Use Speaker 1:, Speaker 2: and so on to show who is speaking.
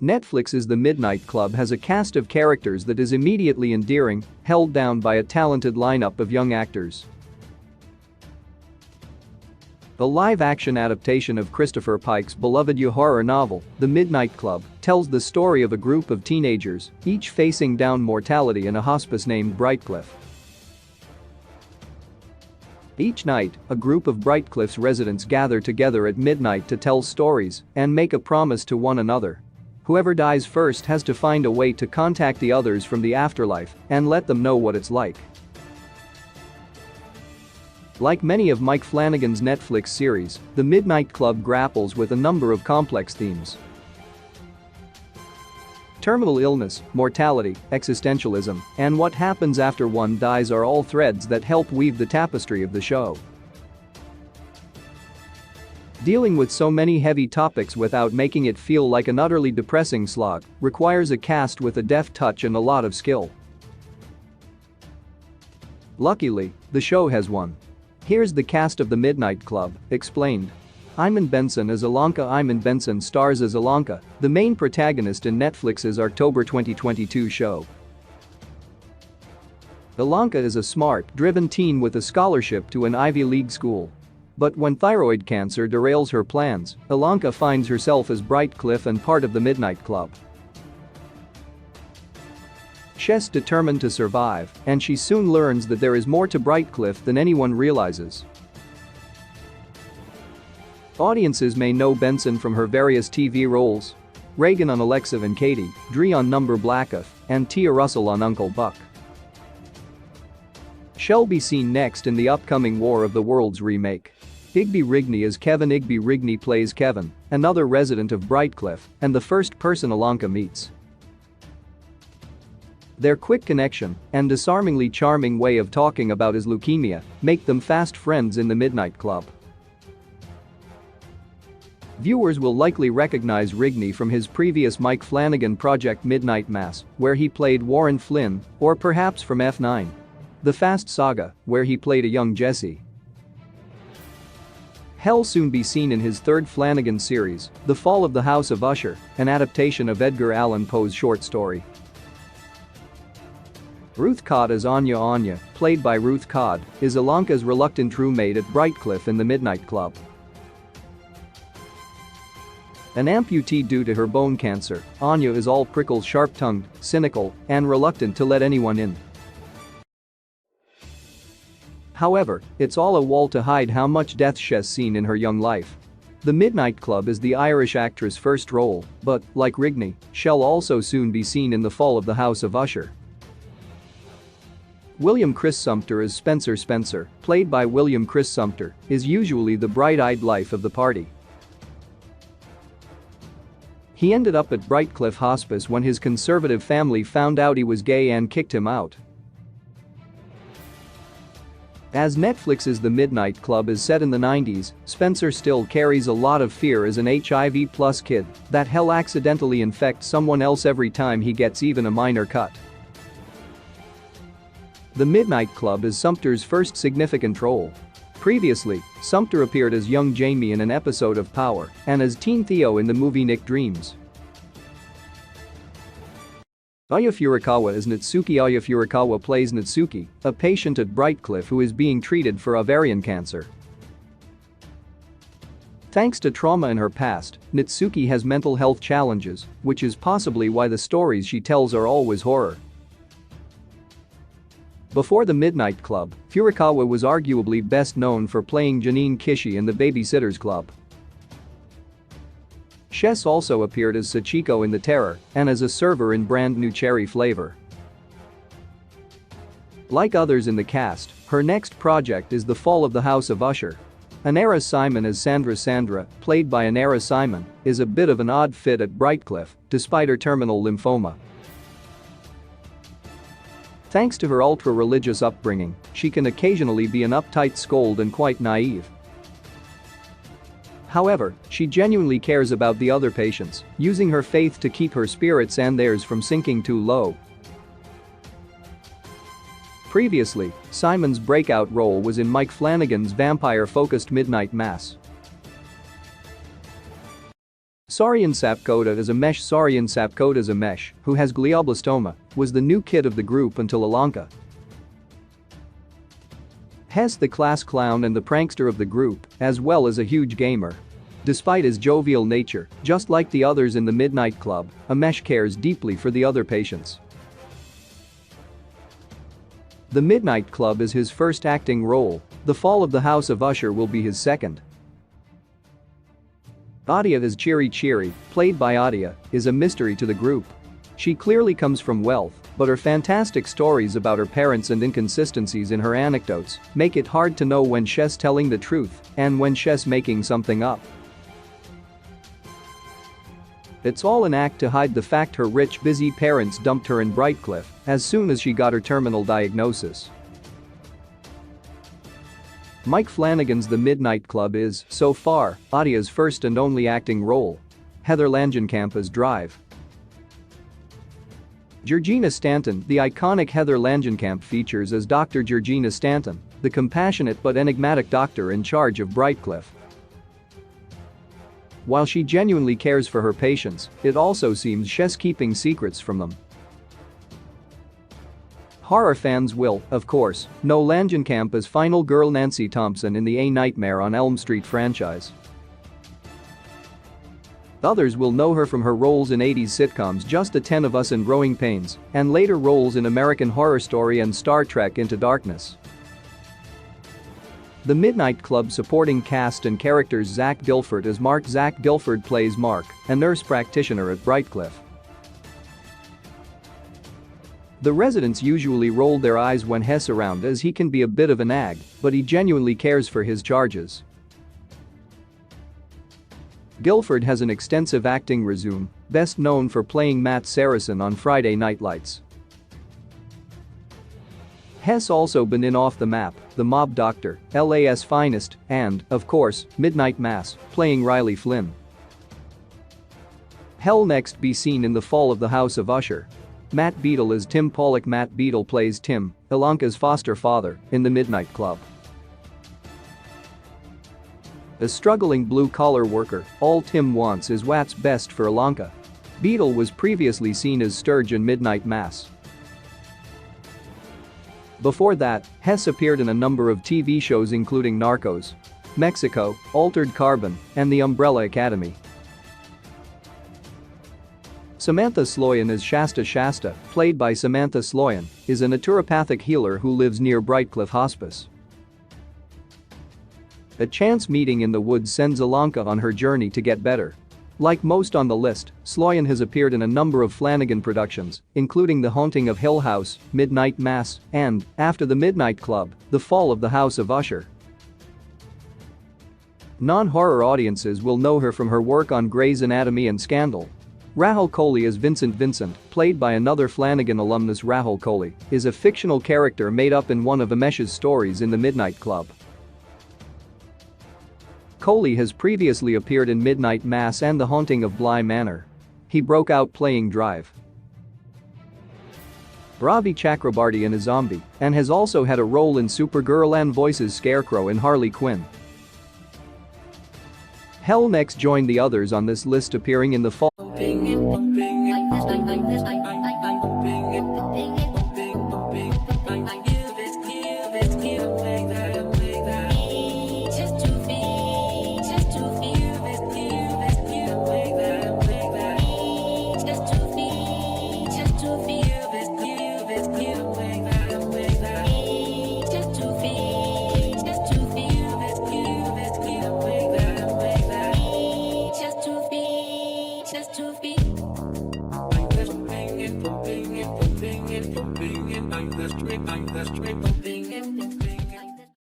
Speaker 1: Netflix's The Midnight Club has a cast of characters that is immediately endearing, held down by a talented lineup of young actors. The live-action adaptation of Christopher Pike's beloved horror novel, The Midnight Club, tells the story of a group of teenagers, each facing down mortality in a hospice named Brightcliff. Each night, a group of Brightcliff's residents gather together at midnight to tell stories and make a promise to one another. Whoever dies first has to find a way to contact the others from the afterlife and let them know what it's like. Like many of Mike Flanagan's Netflix series, The Midnight Club grapples with a number of complex themes. Terminal illness, mortality, existentialism, and what happens after one dies are all threads that help weave the tapestry of the show. Dealing with so many heavy topics without making it feel like an utterly depressing slog requires a cast with a deft touch and a lot of skill. Luckily, the show has one. Here's the cast of The Midnight Club, explained. Iman Benson as Ilonka. Iman Benson stars as Ilonka, the main protagonist in Netflix's October 2022 show. Ilonka is a smart, driven teen with a scholarship to an Ivy League school. But when thyroid cancer derails her plans, Ilonka finds herself as Brightcliff and part of the Midnight Club. She's determined to survive, and she soon learns that there is more to Brightcliff than anyone realizes. Audiences may know Benson from her various TV roles: Reagan on Alexa and Katie, Dree on Number Blackoff, and Tia Russell on Uncle Buck. She'll be seen next in the upcoming War of the Worlds remake. Igby Rigney as Kevin. Igby Rigney plays Kevin, another resident of Brightcliff, and the first person Ilonka meets. Their quick connection and disarmingly charming way of talking about his leukemia make them fast friends in the Midnight Club. Viewers will likely recognize Rigney from his previous Mike Flanagan project Midnight Mass, where he played Warren Flynn, or perhaps from F9. The Fast Saga, where he played a young Jesse. He'll soon be seen in his third Flanagan series, The Fall of the House of Usher, an adaptation of Edgar Allan Poe's short story. Ruth Codd as Anya. Anya, played by Ruth Codd, is Ilonka's reluctant roommate at Brightcliff in the Midnight Club. An amputee due to her bone cancer, Anya is all prickles, sharp-tongued, cynical, and reluctant to let anyone in. However, it's all a wall to hide how much death she's seen in her young life. The Midnight Club is the Irish actress' first role, but, like Rigney, she'll also soon be seen in The Fall of the House of Usher. William Chris Sumpter as Spencer. Spencer, played by William Chris Sumpter, is usually the bright-eyed life of the party. He ended up at Brightcliff Hospice when his conservative family found out he was gay and kicked him out. As Netflix's The Midnight Club is set in the 90s, Spencer still carries a lot of fear as an HIV+ kid that he'll accidentally infect someone else every time he gets even a minor cut. The Midnight Club is Sumpter's first significant role. Previously, Sumpter appeared as young Jamie in an episode of Power and as teen Theo in the movie Nick Dreams. Aya Furukawa as Natsuki. Aya Furukawa plays Natsuki, a patient at Brightcliff who is being treated for ovarian cancer. Thanks to trauma in her past, Natsuki has mental health challenges, which is possibly why the stories she tells are always horror. Before the Midnight Club, Furukawa was arguably best known for playing Janine Kishi in The Babysitters Club. She's also appeared as Sachiko in The Terror and as a server in Brand New Cherry Flavor. Like others in the cast, her next project is The Fall of the House of Usher. Anara Simon as Sandra. Sandra, played by Anara Simon, is a bit of an odd fit at Brightcliff, despite her terminal lymphoma. Thanks to her ultra-religious upbringing, she can occasionally be an uptight scold and quite naive. However, she genuinely cares about the other patients, using her faith to keep her spirits and theirs from sinking too low. Previously, Simon's breakout role was in Mike Flanagan's vampire-focused Midnight Mass. Saurian Sapkota is a mesh. Saurian Sapkota is a mesh who has glioblastoma, was the new kid of the group until Alanka. Hess the class clown and the prankster of the group, as well as a huge gamer. Despite his jovial nature, just like the others in the Midnight Club, Amesh cares deeply for the other patients. The Midnight Club is his first acting role. The Fall of the House of Usher will be his second. Adia is Cheery, played by Adia, is a mystery to the group. She clearly comes from wealth, but her fantastic stories about her parents and inconsistencies in her anecdotes make it hard to know when she's telling the truth and when she's making something up. It's all an act to hide the fact her rich, busy parents dumped her in Brightcliff as soon as she got her terminal diagnosis. Mike Flanagan's The Midnight Club is, so far, Adia's first and only acting role. Heather Langenkamp as Drive. Georgina Stanton. The iconic Heather Langenkamp features as Dr. Georgina Stanton, the compassionate but enigmatic doctor in charge of Brightcliff. While she genuinely cares for her patients, it also seems she's keeping secrets from them. Horror fans will, of course, know Langenkamp as final girl Nancy Thompson in the A Nightmare on Elm Street franchise. Others will know her from her roles in 80s sitcoms Just the 10 of Us and Growing Pains, and later roles in American Horror Story and Star Trek Into Darkness. The Midnight Club supporting cast and characters: Zach Dilford as Mark. Zach Dilford plays Mark, a nurse practitioner at Brightcliff. The residents usually roll their eyes when Hess around as he can be a bit of a nag, but he genuinely cares for his charges. Dilford has an extensive acting resume, best known for playing Matt Saracen on Friday Night Lights. Hess also been in Off the Map, The Mob Doctor, LA's Finest, and, of course, Midnight Mass, playing Riley Flynn. He'll next be seen in The Fall of the House of Usher. Matt Beadle is Tim Pollock. Matt Beadle plays Tim, Ilanka's foster father, in The Midnight Club. A struggling blue-collar worker, all Tim wants is what's best for Ilanka. Beadle was previously seen as Sturge in Midnight Mass. Before that, Hess appeared in a number of TV shows including Narcos, Mexico, Altered Carbon, and The Umbrella Academy. Samantha Sloyan as Shasta, played by Samantha Sloyan, is a naturopathic healer who lives near Brightcliff Hospice. A chance meeting in the woods sends Ilanka on her journey to get better. Like most on the list, Sloyan has appeared in a number of Flanagan productions, including The Haunting of Hill House, Midnight Mass, and, after The Midnight Club, The Fall of the House of Usher. Non-horror audiences will know her from her work on Grey's Anatomy and Scandal. Rahul Kohli as Vincent, played by another Flanagan alumnus. Rahul Kohli is a fictional character made up in one of Amesh's stories in The Midnight Club. Kohli has previously appeared in Midnight Mass and The Haunting of Bly Manor. He broke out playing Drive. Ravi Chakrabarty in A Zombie and has also had a role in Supergirl and voices Scarecrow in Harley Quinn. Hell next joined the others on this list appearing in The Fall.
Speaker 2: Just